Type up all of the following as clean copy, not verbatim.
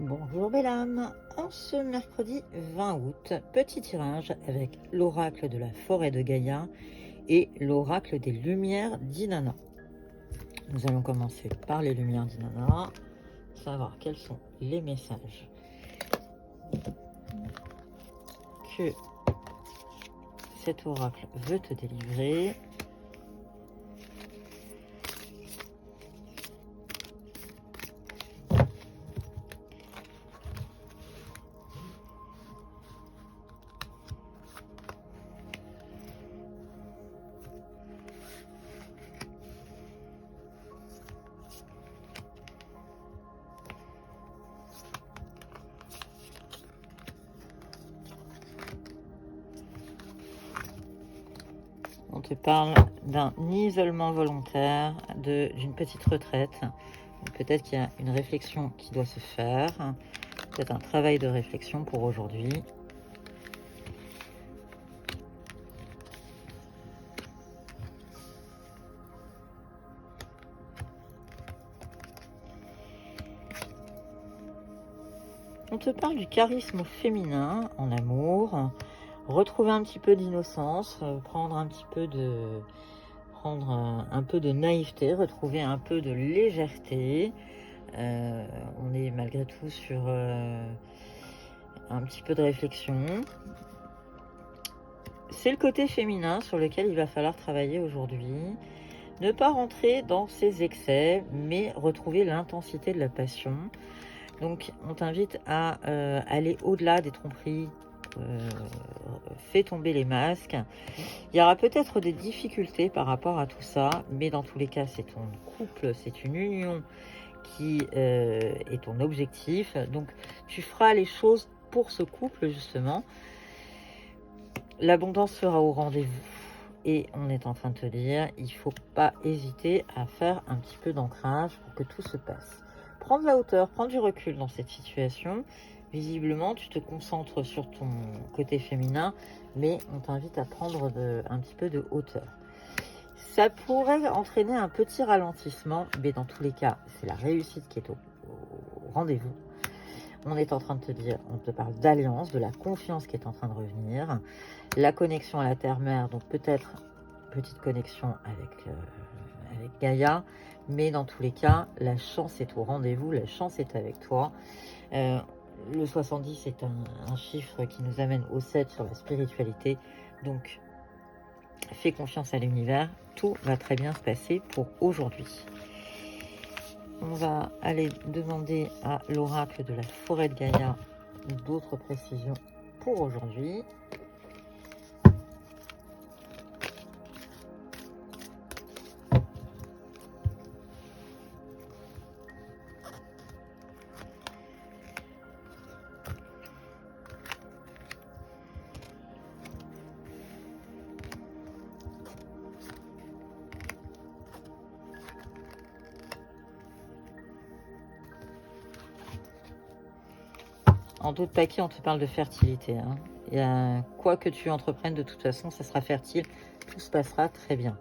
Bonjour belle âme, en ce mercredi 20 août, petit tirage avec l'oracle de la forêt de Gaïa et l'oracle des lumières d'Inanna. Nous allons commencer par les lumières d'Inanna, savoir quels sont les messages que cet oracle veut te délivrer. On te parle d'un isolement volontaire, d'une petite retraite. Peut-être qu'il y a une réflexion qui doit se faire, peut-être un travail de réflexion pour aujourd'hui. On te parle du charisme féminin en amour, retrouver un petit peu d'innocence, prendre un peu de naïveté, retrouver un peu de légèreté. On est malgré tout sur un petit peu de réflexion. C'est le côté féminin sur lequel il va falloir travailler aujourd'hui. Ne pas rentrer dans ses excès, mais retrouver l'intensité de la passion. Donc, on t'invite à aller au-delà des tromperies. Fais tomber les masques. Il y aura peut-être des difficultés par rapport à tout ça, mais dans tous les cas, c'est ton couple, c'est une union qui est ton objectif. Donc, tu feras les choses pour ce couple, justement. L'abondance sera au rendez-vous. Et on est en train de te dire, il ne faut pas hésiter à faire un petit peu d'ancrage pour que tout se passe. Prends de la hauteur, prends du recul dans cette situation. Visiblement, tu te concentres sur ton côté féminin, mais on t'invite à prendre un petit peu de hauteur. Ça pourrait entraîner un petit ralentissement, mais dans tous les cas, c'est la réussite qui est au rendez-vous. On est en train de te dire, on te parle d'alliance, de la confiance qui est en train de revenir, la connexion à la terre-mère, donc peut-être petite connexion avec Gaïa, mais dans tous les cas, la chance est au rendez-vous, la chance est avec toi. Le 70 est un chiffre qui nous amène au 7 sur la spiritualité, donc fais confiance à l'univers, tout va très bien se passer pour aujourd'hui. On va aller demander à l'oracle de la forêt de Gaïa d'autres précisions pour aujourd'hui. En d'autres paquets, on te parle de fertilité. Et quoi que tu entreprennes, de toute façon, ça sera fertile. Tout se passera très bien.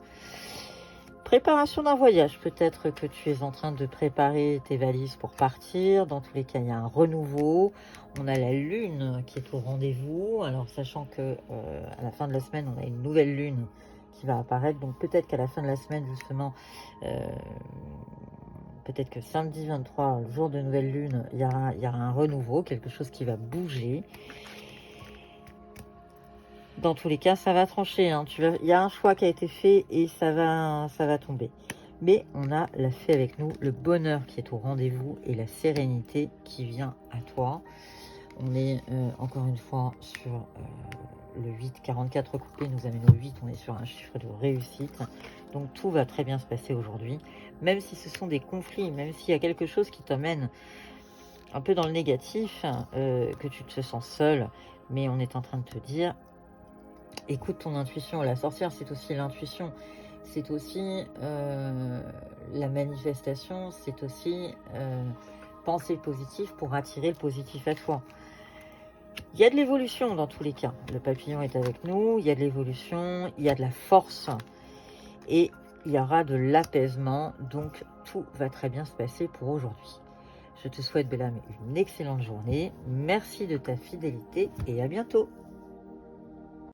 Préparation d'un voyage. Peut-être que tu es en train de préparer tes valises pour partir. Dans tous les cas, il y a un renouveau. On a la lune qui est au rendez-vous. Alors, sachant que à la fin de la semaine, on a une nouvelle lune qui va apparaître. Donc, peut-être qu'à la fin de la semaine, justement, peut-être que samedi 23, le jour de nouvelle lune, il y aura un renouveau, quelque chose qui va bouger. Dans tous les cas, ça va trancher. Il y a un choix qui a été fait et ça va tomber. Mais on a la fée avec nous, le bonheur qui est au rendez-vous et la sérénité qui vient à toi. On est encore une fois sur le 8, 44 coupé nous amène au 8, on est sur un chiffre de réussite. Donc tout va très bien se passer aujourd'hui. Même si ce sont des conflits, même s'il y a quelque chose qui t'emmène un peu dans le négatif, que tu te sens seul, mais on est en train de te dire, écoute ton intuition. La sorcière, c'est aussi l'intuition, c'est aussi la manifestation, c'est aussi penser le positif pour attirer le positif à toi. Il y a de l'évolution dans tous les cas. Le papillon est avec nous, il y a de l'évolution, il y a de la force et il y aura de l'apaisement. Donc tout va très bien se passer pour aujourd'hui. Je te souhaite, belle âme, une excellente journée. Merci de ta fidélité et à bientôt.